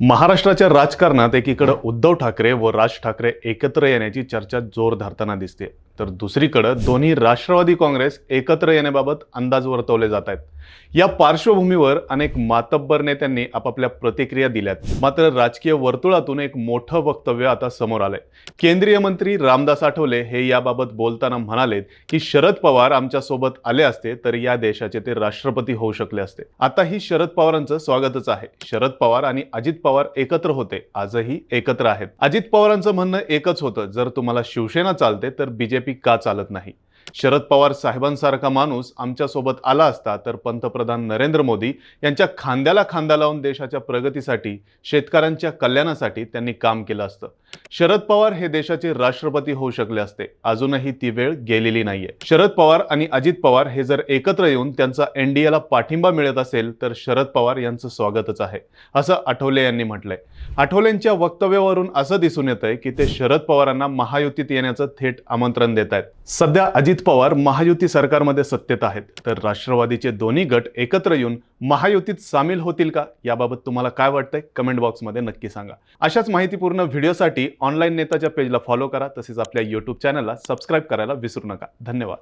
महाराष्ट्राच्या राजकारणात एकीकडे उद्धव ठाकरे व राज ठाकरे एकत्र येण्याची चर्चा जोर धरताना दिसते, तर दुसरीकडे दोन्ही राष्ट्रवादी काँग्रेस एकत्र येण्याबाबत अंदाज वर्तवले जात आहेत. या पार्श्वभूमीवर अनेक मातब्बर नेत्यांनी आपापल्या प्रतिक्रिया दिल्यात. मात्र राजकीय वर्तुळातून एक मोठं वक्तव्य आता समोर आलंय. केंद्रीय मंत्री रामदास आठवले हे याबाबत बोलताना म्हणालेत की शरद पवार आमच्या सोबत आले असते तर या देशाचे ते राष्ट्रपती होऊ शकले असते. आता ही शरद पवारांचं स्वागतच आहे. शरद पवार आणि अजित पवार एकत्र होते, आजही एकत्र आहेत. अजित पवारांचं म्हणणं एकच होतं, जर तुम्हाला शिवसेना चालते तर बीजेपी का चालत नाही. शरद पवार साहेबांसारखा माणूस आमच्या सोबत आला असता तर पंतप्रधान नरेंद्र मोदी यांच्या खांद्याला खांदा लावून देशाच्या प्रगतीसाठी, शेतकऱ्यांच्या कल्याणासाठी त्यांनी काम केलं असतं. शरद पवार हे देशाचे राष्ट्रपती होऊ शकले असते. अजूनही ती वेळ गेलेली नाहीये. शरद पवार आणि अजित पवार हे जर एकत्र येऊन त्यांचा एनडीएला पाठिंबा मिळत असेल तर शरद पवार यांचं स्वागतच आहे, असं आठवले यांनी म्हटलंय. आठवलेंच्या वक्तव्यावरून असं दिसून येतंय की ते शरद पवारांना महायुतीत येण्याचं थेट आमंत्रण देत आहेत. सध्या अजित पवार महायुती सरकारमध्ये सत्तेत आहेत, तर राष्ट्रवादीचे दोन्ही गट एकत्र येऊन महायुतीत सामील होतील का, याबाबत तुम्हाला काय वाटतंय कमेंट बॉक्समध्ये नक्की सांगा. अशाच माहितीपूर्ण व्हिडिओसाठी ऑनलाईन नेताच्या पेजला फॉलो करा, तसेच आपल्या यूट्यूब चॅनलला सबस्क्राईब करायला विसरू नका. धन्यवाद.